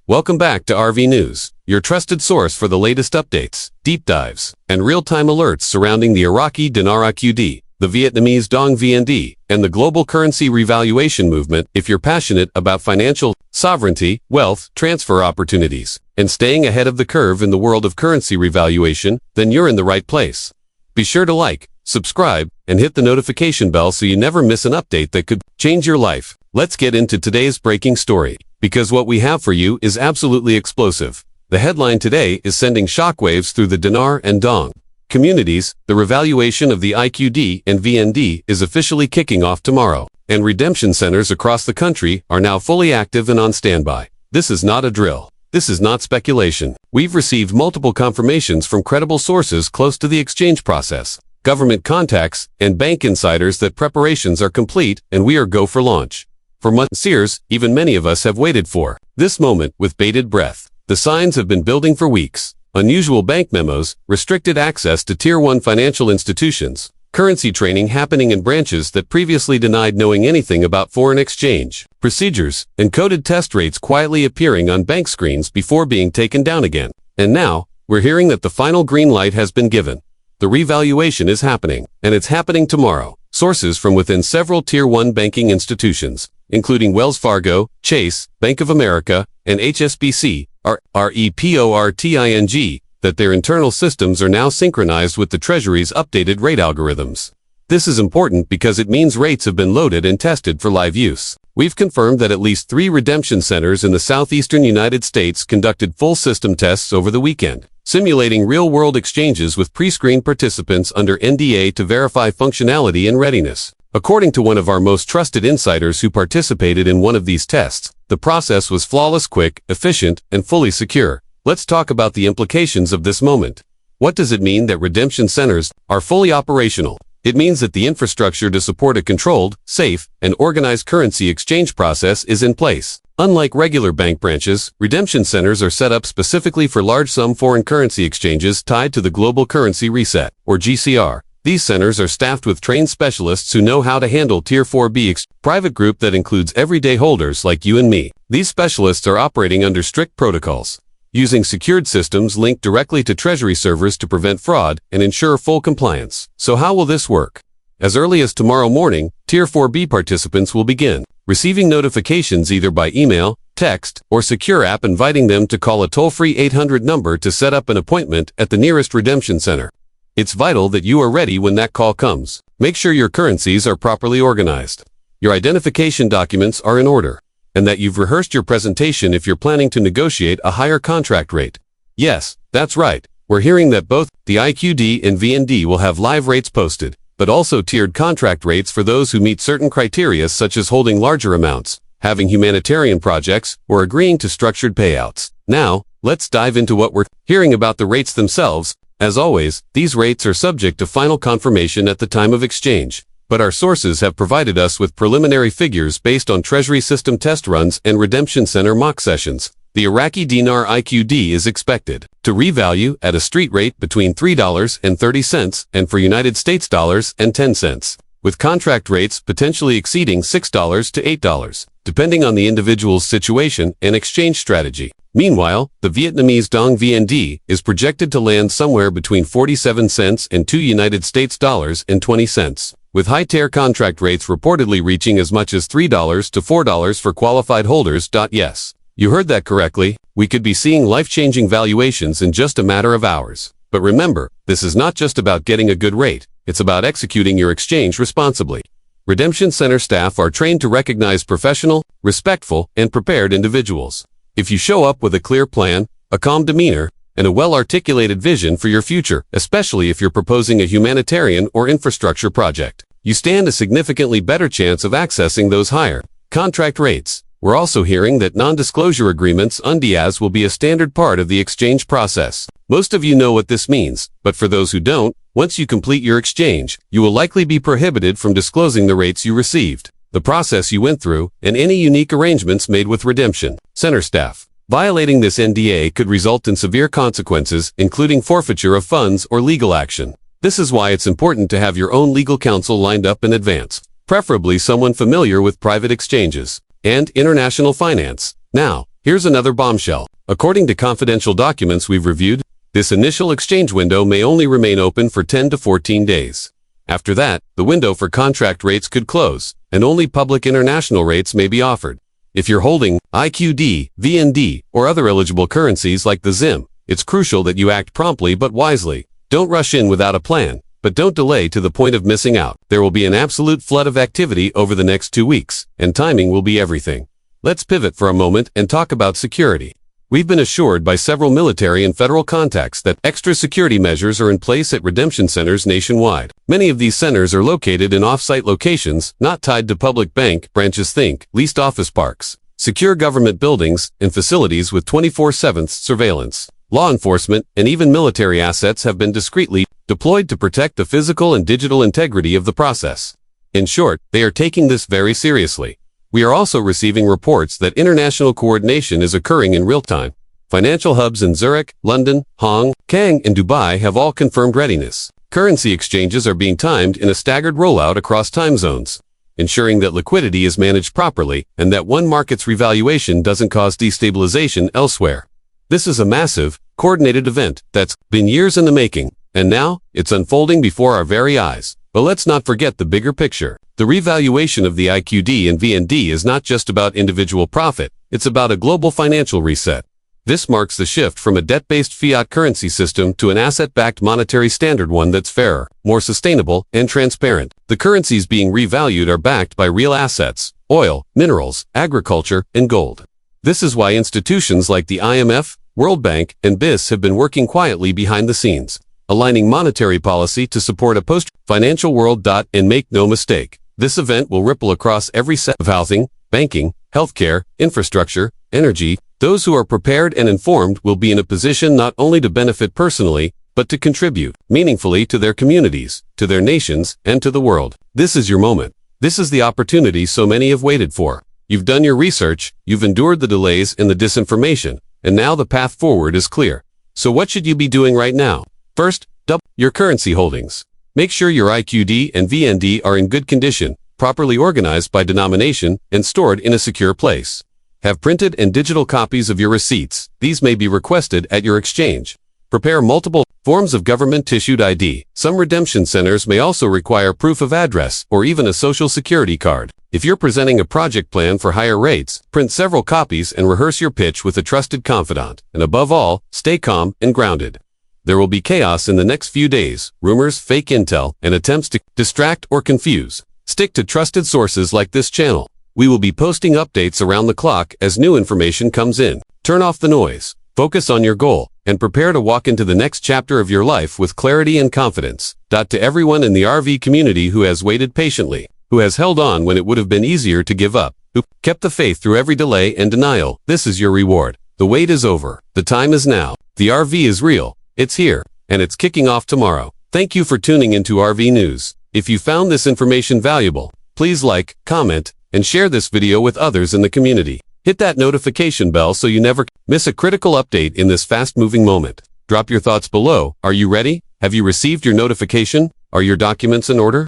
Welcome back to RV News, your trusted source for the latest updates, deep dives, and real-time alerts surrounding the Iraqi Dinar IQD, the Vietnamese Dong VND, and the global currency revaluation movement. If you're passionate about financial sovereignty, wealth transfer opportunities, and staying ahead of the curve in the world of currency revaluation, then you're in the right place. Be sure to like, subscribe, and hit the notification bell so you never miss an update that could change your life. Let's get into today's breaking story, because what we have for you is absolutely explosive. The headline today is sending shockwaves through the Dinar and Dong communities. The revaluation of the IQD and VND is officially kicking off tomorrow, and redemption centers across the country are now fully active and on standby. This is not a drill. This is not speculation. We've received multiple confirmations from credible sources close to the exchange process, government contacts, and bank insiders that preparations are complete and we are go for launch. For months, years, even many of us have waited for this moment with bated breath. The signs have been building for weeks. Unusual bank memos, restricted access to Tier 1 financial institutions, currency training happening in branches that previously denied knowing anything about foreign exchange, procedures, and coded test rates quietly appearing on bank screens before being taken down again. And now, we're hearing that the final green light has been given. The revaluation is happening, and it's happening tomorrow. Sources from within several Tier 1 banking institutions, including Wells Fargo, Chase, Bank of America, and HSBC, are reporting that their internal systems are now synchronized with the Treasury's updated rate algorithms. This is important because it means rates have been loaded and tested for live use. We've confirmed that at least 3 redemption centers in the southeastern United States conducted full system tests over the weekend, simulating real-world exchanges with pre-screened participants under NDA to verify functionality and readiness. According to one of our most trusted insiders who participated in one of these tests, the process was flawless, quick, efficient, and fully secure. Let's talk about the implications of this moment. What does it mean that redemption centers are fully operational? It means that the infrastructure to support a controlled, safe, and organized currency exchange process is in place. Unlike regular bank branches, redemption centers are set up specifically for large-sum foreign currency exchanges tied to the Global Currency Reset, or GCR. These centers are staffed with trained specialists who know how to handle Tier 4B private group that includes everyday holders like you and me. These specialists are operating under strict protocols, using secured systems linked directly to Treasury servers to prevent fraud and ensure full compliance. So how will this work? As early as tomorrow morning, Tier 4B participants will begin receiving notifications either by email, text, or secure app inviting them to call a toll-free 800 number to set up an appointment at the nearest redemption center. It's vital that you are ready when that call comes. Make sure your currencies are properly organized, your identification documents are in order, and that you've rehearsed your presentation if you're planning to negotiate a higher contract rate. Yes, that's right. We're hearing that both the IQD and VND will have live rates posted, but also tiered contract rates for those who meet certain criteria such as holding larger amounts, having humanitarian projects, or agreeing to structured payouts. Now, let's dive into what we're hearing about the rates themselves. As always, these rates are subject to final confirmation at the time of exchange, but our sources have provided us with preliminary figures based on Treasury system test runs and redemption center mock sessions. The Iraqi Dinar IQD is expected to revalue at a street rate between $3.30 and for United States dollars and 10 cents, with contract rates potentially exceeding $6 to $8, depending on the individual's situation and exchange strategy. Meanwhile, the Vietnamese Dong VND is projected to land somewhere between 47 cents and 2 United States dollars and 20 cents, with high-tier contract rates reportedly reaching as much as $3 to $4 for qualified holders. Yes, you heard that correctly. We could be seeing life-changing valuations in just a matter of hours. But remember, this is not just about getting a good rate, it's about executing your exchange responsibly. Redemption center staff are trained to recognize professional, respectful, and prepared individuals. If you show up with a clear plan, a calm demeanor, and a well-articulated vision for your future, especially if you're proposing a humanitarian or infrastructure project, you stand a significantly better chance of accessing those higher contract rates. We're also hearing that non-disclosure agreements (NDAs) will be a standard part of the exchange process. Most of you know what this means, but for those who don't, once you complete your exchange, you will likely be prohibited from disclosing the rates you received, the process you went through, and any unique arrangements made with redemption center staff. Violating this NDA could result in severe consequences, including forfeiture of funds or legal action. This is why it's important to have your own legal counsel lined up in advance, preferably someone familiar with private exchanges and international finance. Now, Here's another bombshell. According to confidential documents we've reviewed, this initial exchange window may only remain open for 10 to 14 days. After that, the window for contract rates could close, and only public international rates may be offered. If you're holding IQD, VND, or other eligible currencies like the ZIM, it's crucial that you act promptly but wisely. Don't rush in without a plan, but don't delay to the point of missing out. There will be an absolute flood of activity over the next 2 weeks, and timing will be everything. Let's pivot for a moment and talk about security. We've been assured by several military and federal contacts that extra security measures are in place at redemption centers nationwide. Many of these centers are located in off-site locations, not tied to public bank branches. Think leased office parks, secure government buildings, and facilities with 24/7 surveillance. Law enforcement and even military assets have been discreetly deployed to protect the physical and digital integrity of the process. In short, they are taking this very seriously. We are also receiving reports that international coordination is occurring in real time. Financial hubs in Zurich, London, Hong Kong, and Dubai have all confirmed readiness. Currency exchanges are being timed in a staggered rollout across time zones, ensuring that liquidity is managed properly and that one market's revaluation doesn't cause destabilization elsewhere. This is a massive, coordinated event that's been years in the making, and now it's unfolding before our very eyes. But let's not forget the bigger picture. The revaluation of the IQD and VND is not just about individual profit, it's about a global financial reset. This marks the shift from a debt-based fiat currency system to an asset-backed monetary standard, one that's fairer, more sustainable, and transparent. The currencies being revalued are backed by real assets: oil, minerals, agriculture, and gold. This is why institutions like the IMF, World Bank, and BIS have been working quietly behind the scenes, aligning monetary policy to support a post-financial world. And make no mistake, this event will ripple across every sector of housing, banking, healthcare, infrastructure, energy. Those who are prepared and informed will be in a position not only to benefit personally, but to contribute meaningfully to their communities, to their nations, and to the world. This is your moment. This is the opportunity so many have waited for. You've done your research, you've endured the delays and the disinformation, and now the path forward is clear. So what should you be doing right now? First, double your currency holdings. Make sure your IQD and VND are in good condition, properly organized by denomination, and stored in a secure place. Have printed and digital copies of your receipts. These may be requested at your exchange. Prepare multiple forms of government-issued ID. Some redemption centers may also require proof of address or even a social security card. If you're presenting a project plan for higher rates, print several copies and rehearse your pitch with a trusted confidant. And above all, stay calm and grounded. There will be chaos in the next few days: rumors, fake intel, and attempts to distract or confuse. Stick to trusted sources like this channel. We will be posting updates around the clock as new information comes in. Turn off the noise, focus on your goal, and prepare to walk into the next chapter of your life with clarity and confidence. To everyone in the RV community who has waited patiently, who has held on when it would have been easier to give up, who kept the faith through every delay and denial, this is your reward. The wait is over. The time is now. The RV is real. It's here, and it's kicking off tomorrow. Thank you for tuning into RV News. If you found this information valuable, please like, comment, and share this video with others in the community. Hit that notification bell so you never miss a critical update in this fast-moving moment. Drop your thoughts below. Are you ready? Have you received your notification? Are your documents in order?